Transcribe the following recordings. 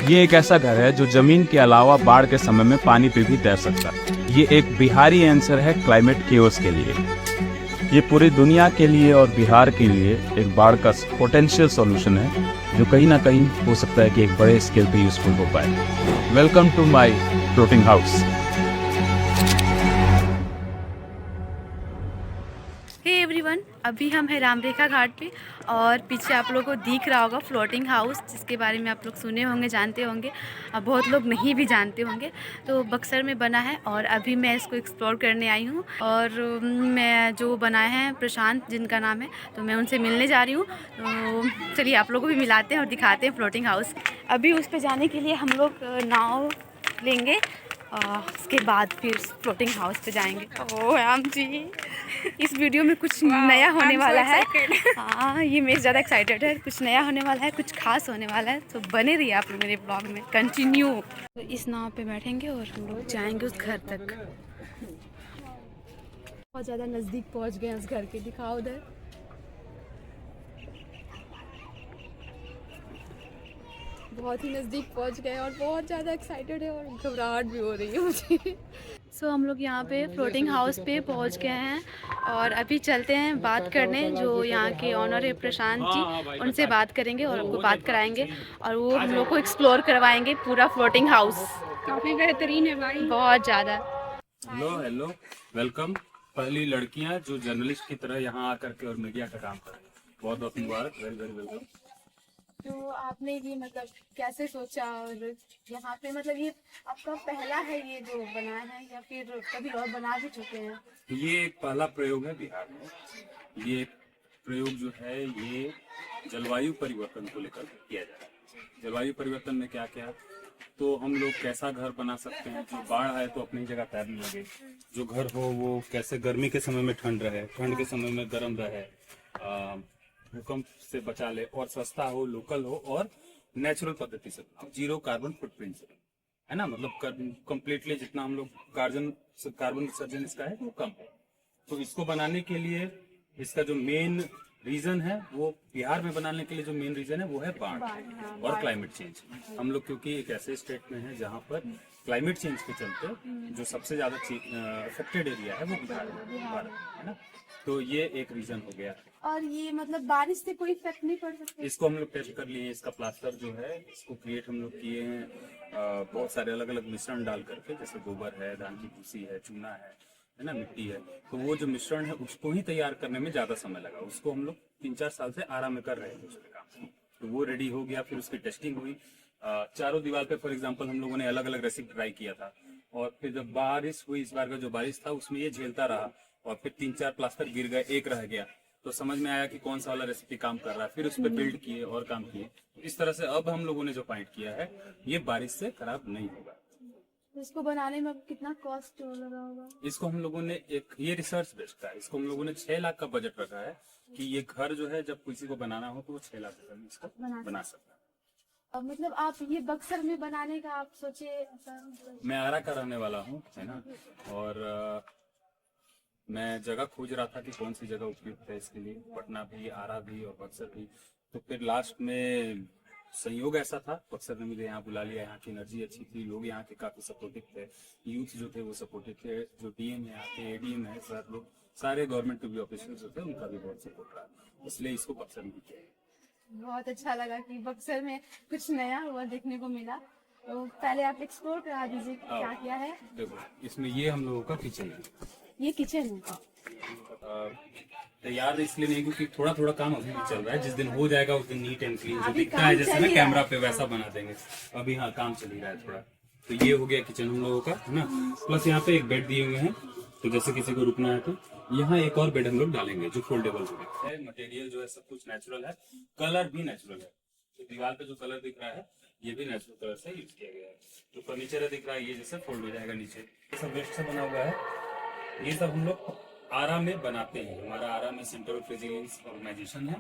ये एक ऐसा घर है जो जमीन के अलावा बाढ़ के समय में पानी पे भी तैर सकता है। ये एक बिहारी आंसर है क्लाइमेट केओस के लिए। ये पूरी दुनिया के लिए और बिहार के लिए एक बाढ़ का पोटेंशियल सॉल्यूशन है जो कहीं ना कहीं हो सकता है कि एक बड़े स्केल पे यूजफुल हो पाए। Welcome to my floating house. Hey everyone, अभी हम हैं रामरेखा घाट पे और पीछे आप लोगों को दिख रहा होगा फ्लोटिंग हाउस, जिसके बारे में आप लोग सुने होंगे, जानते होंगे, बहुत लोग नहीं भी जानते होंगे। तो बक्सर में बना है और अभी मैं इसको एक्सप्लोर करने आई हूँ। और मैं जो बनाए हैं प्रशांत जिनका नाम है, तो मैं उनसे मिलने जा रही हूँ। तो चलिए आप लोगों को भी मिलाते हैं और दिखाते हैं फ्लोटिंग हाउस। अभी उस पर जाने के लिए हम लोग नाव लेंगे, उसके बाद फिर फ्लोटिंग हाउस पे जाएंगे। ओह राम जी, इस वीडियो में कुछ नया होने वाला है। हाँ, ये मैं ज़्यादा एक्साइटेड है। कुछ नया होने वाला है, कुछ खास होने वाला है, तो बने रहिए आप लोग मेरे ब्लॉग में, कंटिन्यू। तो इस नाव पे बैठेंगे और हम लोग जाएंगे उस घर तक। बहुत ज़्यादा नज़दीक पहुंच गए हैं उस घर के। दिखाओ उधर, बहुत ही नज़दीक पहुंच गए और बहुत ज़्यादा एक्साइटेड है और घबराहट भी हो रही है मुझे। सो हम लोग यहाँ पे फ्लोटिंग हाउस पे पहुंच गए हैं और अभी चलते हैं बात करने। जो यहाँ के ऑनर है प्रशांत जी, उनसे बात करेंगे और हमको बात कराएंगे और वो हम लोग को एक्सप्लोर करवाएंगे पूरा फ्लोटिंग हाउस। काफ़ी बेहतरीन है भाई, बहुत ज़्यादा। Hello welcome. पहली लड़कियां जो जर्नलिस्ट की तरह यहाँ आकर के और मीडिया का काम कर रही हैं, बहुत बहुत मुबारक, वेरी वेरी वेलकम। तो आपने ये मतलब कैसे सोचा, और यहाँ पे मतलब ये आपका पहला है ये जो बनाया है या फिर कभी और बना भी चुके हैं? ये एक पहला प्रयोग है बिहार में। ये प्रयोग जो है ये जलवायु परिवर्तन को लेकर किया जा रहा है। जलवायु परिवर्तन में क्या क्या, तो हम लोग कैसा घर बना सकते हैं जो बाढ़ आए तो अपनी जगह तैरने लगे, जो घर हो वो कैसे गर्मी के समय में ठंड रहे, ठंड के समय में गर्म रहे, भूकंप से बचा ले, और सस्ता हो, लोकल हो और नेचुरल पद्धति से बनाओ, जीरो कार्बन फुटप्रिंट से, है ना। मतलब कंप्लीटली जितना हम लोग कार्बन उत्सर्जन इसका है वो कम है। तो इसको बनाने के लिए इसका जो मेन रीजन है, वो बिहार में बनाने के लिए जो मेन रीजन है वो है बाढ़ और क्लाइमेट चेंज। हम लोग क्योंकि एक ऐसे स्टेट में है जहाँ पर क्लाइमेट चेंज के चलते जो सबसे ज्यादा अफेक्टेड एरिया है वो बिहार है ना। तो ये एक रीजन हो गया। और ये मतलब बारिश से कोई इफेक्ट नहीं पड़ सकता? इसको हम लोग टेस्ट कर लिए। इसका प्लास्टर जो है इसको क्रिएट हम लोग किए हैं बहुत सारे अलग अलग मिश्रण डाल करके, जैसे गोबर है, धान की भूसी है, चूना है ना, मिट्टी है। तो वो जो मिश्रण है उसको ही तैयार करने में ज्यादा समय लगा। उसको हम लोग 3-4 साल से आराम में कर रहे थे उसके काम। तो वो रेडी हो गया, फिर उसकी टेस्टिंग हुई। चारों दीवार पे फॉर एग्जाम्पल हम लोगों ने अलग अलग रेसिपी ट्राई किया था। और फिर जब बारिश हुई, इस बार का जो बारिश था उसमें ये झेलता रहा और फिर 3-4 प्लास्टर गिर गए, एक रह गया। तो समझ में आया कि कौन सा वाला रेसिपी काम कर रहा है, फिर उस पर बिल्ड किए और काम किए। इस तरह से अब हम लोगों ने जो फाइंड किया है ये बारिश से खराब नहीं होगा। इसको बनाने में कितना कॉस्ट लगा होगा? इसको हम लोगों ने ये रिसर्च बेस्ड था। इसको हम लोगों ने 6 लाख का बजट रखा है कि ये घर जो है जब किसी को बनाना हो तो वो 6 लाख रुपए में इसको बना सकता है। अब मतलब आप ये बक्सर में बनाने का आप सोचे ऐसा? मैं आरा का रहने वाला हूँ, है ना, और मैं जगह खोज रहा था कि कौन सी जगह उपयुक्त है इसके लिए, पटना भी, आरा भी और बक्सर भी। तो फिर लास्ट में संयोग ऐसा था, बक्सर ने मुझे यहाँ बुला लिया। यहाँ की एनर्जी अच्छी थी, लोग यहाँ के काफी सपोर्टिव थे, यूथ जो थे वो सपोर्टिव थे, जो डीएम है यहाँ के, एडीएम है, सर लोग सारे गवर्नमेंट टू बी ऑफिशियल्स जो थे उनका भी बहुत सपोर्ट रहा, इसलिए इसको बक्सर में किया। बहुत अच्छा लगा कि बक्सर में कुछ नया हुआ देखने को मिला। तो पहले आप एक्सप्लोर करा दीजिए क्या क्या है। देखो, इसमें ये हम लोगों का किचन है। ये किचन है तैयार इसलिए नहीं क्योंकि थोड़ा थोड़ा काम अभी भी चल रहा है। जिस दिन हो जाएगा उस दिन नीट एंड क्लीन जो दिखता है जैसे ना कैमरा पे वैसा बना देंगे। अभी हाँ काम चल ही रहा है थोड़ा। तो ये हो गया किचन हम लोगों का, है ना। प्लस यहाँ पे एक बेड दिए हुए हैं, तो जैसे किसी को रुकना है तो यहाँ एक और बेड हम लोग डालेंगे जो फोल्डेबल होगा। मटेरियल जो है सब कुछ नेचुरल है, कलर भी नेचुरल है। तो दीवार पे जो कलर दिख रहा है ये भी नेचुरल कलर से यूज किया गया है। जो फर्नीचर दिख रहा है ये जैसे फोल्ड हो जाएगा नीचे, ये सब वेस्ट से बना हुआ है। ये सब हम लोग आरा में बनाते हैं। हमारा आरा में सेंटर ऑफ रेजिलियंस ऑर्गेनाइजेशन है,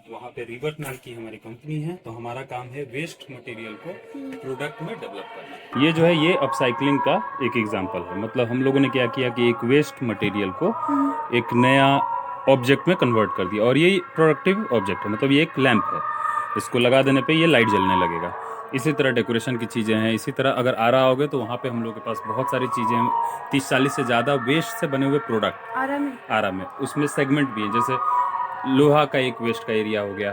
वहाँ पे रिवर्ट नाम की हमारी कंपनी है। तो हमारा काम है वेस्ट मटेरियल को प्रोडक्ट में डेवलप करना। ये जो है ये अपसाइकलिंग का एक एग्जांपल है। मतलब हम लोगों ने क्या किया कि एक वेस्ट मटेरियल को एक नया ऑब्जेक्ट में कन्वर्ट कर दिया, और ये प्रोडक्टिव ऑब्जेक्ट है। मतलब ये एक लैंप है। इसको लगा देने पे ये लाइट जलने लगेगा। इसी तरह डेकोरेशन की चीज़ें हैं। इसी तरह अगर आ रहा होगे तो वहाँ पे हम लोग के पास बहुत सारी चीज़ें हैं, 30-40 से ज़्यादा वेस्ट से बने हुए प्रोडक्ट आराम है। उसमें सेगमेंट भी है, जैसे लोहा का एक वेस्ट का एरिया हो गया,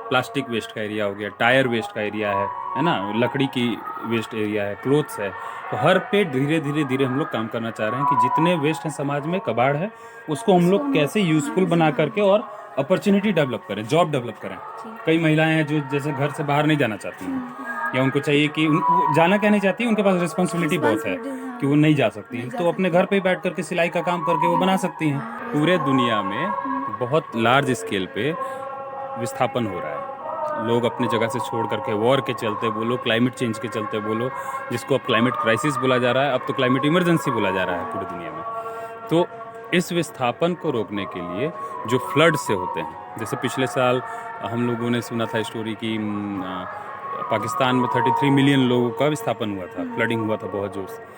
प्लास्टिक वेस्ट का एरिया हो गया, टायर वेस्ट का एरिया है ना, लकड़ी की वेस्ट एरिया है, क्लोथ्स है। तो हर पे धीरे धीरे धीरे हम लोग काम करना चाह रहे हैं कि जितने वेस्ट हैं समाज में, कबाड़ है, उसको हम लोग कैसे यूजफुल बना करके और अपॉर्चुनिटी डेवलप करें, जॉब डेवलप करें। कई महिलाएं हैं जो जैसे घर से बाहर नहीं जाना चाहती हैं, या उनको चाहिए कि वो जाना क्या नहीं चाहती, उनके पास रिस्पॉन्सिबिलिटी बहुत है कि वो नहीं जा सकती हैं, तो अपने घर पे ही बैठ करके सिलाई का काम करके वो बना सकती हैं। पूरे दुनिया में बहुत लार्ज स्केल पे विस्थापन हो रहा है। लोग अपनी जगह से छोड़ करके, वॉर के चलते बोलो, क्लाइमेट चेंज के चलते बोलो, जिसको अब क्लाइमेट क्राइसिस बोला जा रहा है, अब तो क्लाइमेट इमरजेंसी बोला जा रहा है पूरी दुनिया में। तो इस विस्थापन को रोकने के लिए जो फ्लड से होते हैं, जैसे पिछले साल हम लोगों ने सुना था स्टोरी कि पाकिस्तान में 33 मिलियन लोगों का विस्थापन हुआ था, फ्लडिंग हुआ था बहुत जोर से।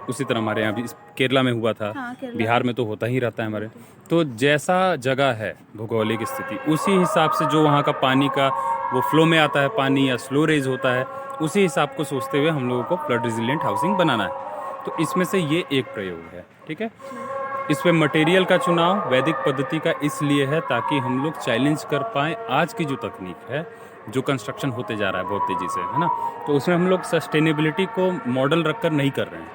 उसी तरह हमारे यहाँ भी केरला में हुआ था, बिहार में तो होता ही रहता है हमारे। तो जैसा जगह है भौगोलिक स्थिति, उसी हिसाब से जो वहाँ का पानी का वो फ्लो में आता है पानी या स्लो रेज होता है, उसी हिसाब को सोचते हुए हम लोगों को फ्लड रेजिलिएंट हाउसिंग बनाना है। तो इसमें से ये एक प्रयोग है, ठीक है। इस पे मटेरियल का चुनाव वैदिक पद्धति का इसलिए है ताकि हम लोग चैलेंज कर पाएँ आज की जो तकनीक है, जो कंस्ट्रक्शन होते जा रहा है बहुत तेज़ी से, है ना। तो उसमें हम लोग सस्टेनेबिलिटी को मॉडल रखकर नहीं कर रहे हैं,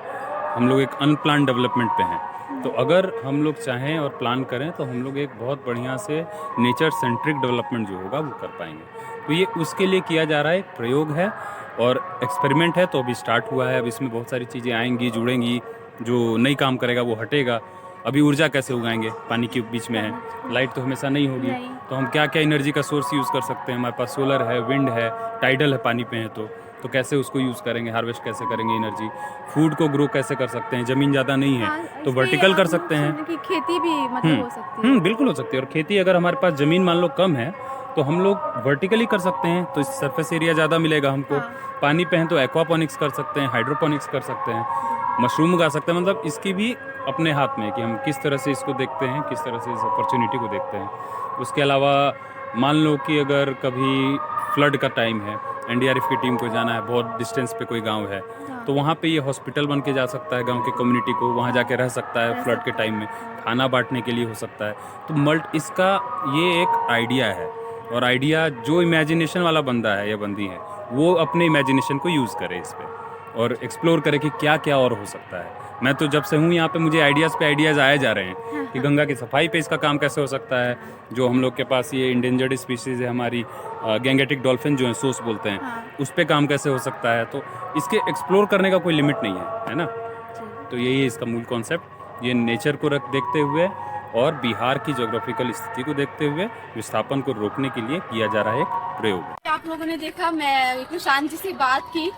हम लोग एक अनप्लान डेवलपमेंट पे हैं। तो अगर हम लोग चाहें और प्लान करें तो हम लोग एक बहुत बढ़िया से नेचर सेंट्रिक डेवलपमेंट जो होगा वो कर पाएंगे। तो ये उसके लिए किया जा रहा है, एक प्रयोग है और एक्सपेरिमेंट है। तो अभी स्टार्ट हुआ है, अब इसमें बहुत सारी चीज़ें आएंगी, जुड़ेंगी, जो नहीं काम करेगा वो हटेगा। अभी ऊर्जा कैसे उगाएंगे, पानी के बीच में है, लाइट तो हमेशा नहीं होगी, तो हम क्या क्या एनर्जी का सोर्स यूज़ कर सकते हैं। हमारे पास सोलर है, विंड है, टाइडल है, पानी पे है, तो कैसे उसको यूज़ करेंगे, हार्वेस्ट कैसे करेंगे एनर्जी, फूड को ग्रो कैसे कर सकते हैं। ज़मीन ज़्यादा नहीं है तो वर्टिकल कर सकते हैं कि खेती भी मतलब हो सकती है। बिल्कुल हो सकती है। और खेती अगर हमारे पास ज़मीन मान लो कम है तो हम लोग वर्टिकली कर सकते हैं, तो सरफेस एरिया ज़्यादा मिलेगा हमको। पानी पे हैं तो एक्वापोनिक्स कर सकते हैं, हाइड्रोपोनिक्स कर सकते हैं, मशरूम उगा सकते हैं। मतलब इसकी भी अपने हाथ में है कि हम किस तरह से इसको देखते हैं, किस तरह से इस अपॉर्चुनिटी को देखते हैं। उसके अलावा मान लो कि अगर कभी फ्लड का टाइम है, एनडीआरएफ की टीम को जाना है, बहुत डिस्टेंस पे कोई गांव है, तो वहाँ पे ये हॉस्पिटल बन के जा सकता है, गांव की कम्युनिटी को वहाँ जाके रह सकता है फ्लड के टाइम में, खाना बांटने के लिए हो सकता है। तो इसका ये एक आइडिया है, और आइडिया जो इमेजिनेशन वाला बंदा है या बंदी है वो अपने इमेजिनेशन को यूज़ करे इस पर और एक्सप्लोर करे कि क्या क्या और हो सकता है। मैं तो जब से हूँ यहाँ पे मुझे आइडियाज़ पे आइडियाज़ आए जा रहे हैं कि गंगा की सफाई पे इसका काम कैसे हो सकता है। जो हम लोग के पास ये इंडेंजर्ड स्पीशीज़ है हमारी, गैंगेटिक डॉल्फिन जो है, सोस बोलते हैं, उस पर काम कैसे हो सकता है। तो इसके एक्सप्लोर करने का कोई लिमिट नहीं है ना। तो यही है इसका मूल कॉन्सेप्ट। ये नेचर को देखते हुए और बिहार की ज्योग्राफिकल स्थिति को देखते हुए विस्थापन को रोकने के लिए किया जा रहा है एक प्रयोग। आप लोगों ने देखा मैं इतनी शांति से बात की,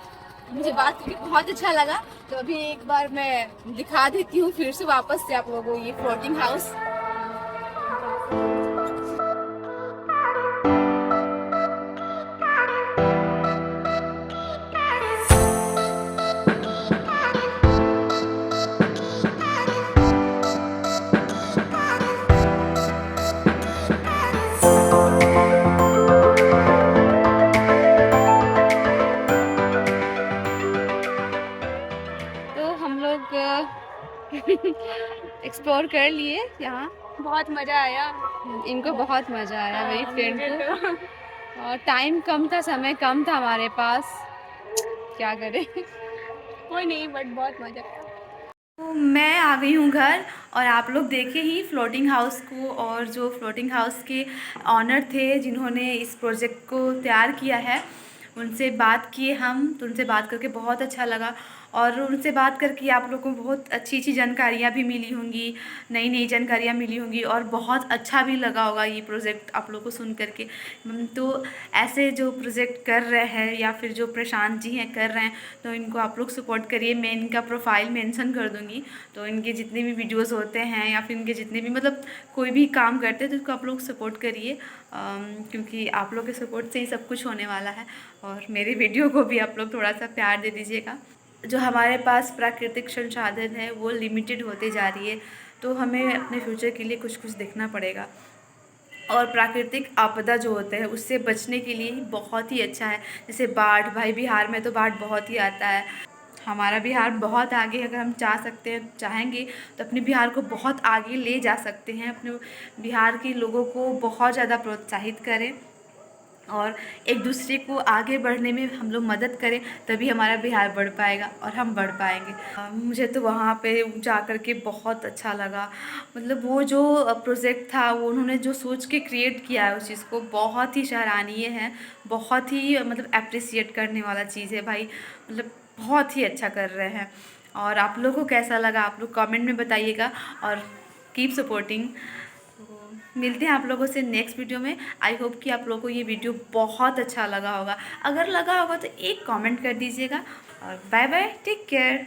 मुझे बात करके बहुत अच्छा लगा। तो अभी एक बार मैं दिखा देती हूँ फिर से वापस से आप लोगों को ये फ्लोटिंग हाउस। एक्सप्लोर कर लिए यहाँ, बहुत मज़ा आया। इनको बहुत मज़ा आया मेरी फ्रेंड को। और टाइम कम था, समय कम था हमारे पास, क्या करें। कोई नहीं, बट बहुत मज़ा आया। तो मैं आ गई हूँ घर, और आप लोग देखे ही फ्लोटिंग हाउस को, और जो फ्लोटिंग हाउस के ऑनर थे जिन्होंने इस प्रोजेक्ट को तैयार किया है, उनसे बात किए हम। तो उनसे बात करके बहुत अच्छा लगा, और उनसे बात करके आप लोगों को बहुत अच्छी अच्छी जानकारियाँ भी मिली होंगी, नई नई जानकारियाँ मिली होंगी, और बहुत अच्छा भी लगा होगा ये प्रोजेक्ट आप लोगों को सुन करके। तो ऐसे जो प्रोजेक्ट कर रहे हैं या फिर जो प्रशांत जी हैं कर रहे हैं, तो इनको आप लोग सपोर्ट करिए। मैं इनका प्रोफाइल मेंशन कर दूँगी, तो इनके जितने भी वीडियोज़ होते हैं या फिर इनके जितने भी मतलब कोई भी काम करते हैं तो इसको आप लोग सपोर्ट करिए, क्योंकि आप लोग के सपोर्ट से ही सब कुछ होने वाला है। और मेरे वीडियो को भी आप लोग थोड़ा सा प्यार दे दीजिएगा। जो हमारे पास प्राकृतिक संसाधन है वो लिमिटेड होते जा रही है, तो हमें अपने फ्यूचर के लिए कुछ कुछ देखना पड़ेगा। और प्राकृतिक आपदा जो होता है उससे बचने के लिए बहुत ही अच्छा है। जैसे बाढ़, भाई बिहार में तो बाढ़ बहुत ही आता है। हमारा बिहार बहुत आगे है, अगर हम चाहेंगे तो अपने बिहार को बहुत आगे ले जा सकते हैं। अपने बिहार के लोगों को बहुत ज़्यादा प्रोत्साहित करें और एक दूसरे को आगे बढ़ने में हम लोग मदद करें, तभी हमारा बिहार बढ़ पाएगा और हम बढ़ पाएंगे। मुझे तो वहाँ पे जा कर के बहुत अच्छा लगा। मतलब वो जो प्रोजेक्ट था, वो उन्होंने जो सोच के क्रिएट किया है उस चीज़ को, बहुत ही सराहनीय है, बहुत ही मतलब अप्रिसिएट करने वाला चीज़ है भाई। मतलब बहुत ही अच्छा कर रहे हैं। और आप लोगों को कैसा लगा आप लोग कमेंट में बताइएगा और कीप सपोर्टिंग। मिलते हैं आप लोगों से नेक्स्ट वीडियो में। आई होप कि आप लोगों को ये वीडियो बहुत अच्छा लगा होगा। अगर लगा होगा तो एक कमेंट कर दीजिएगा। और बाय बाय, टेक केयर।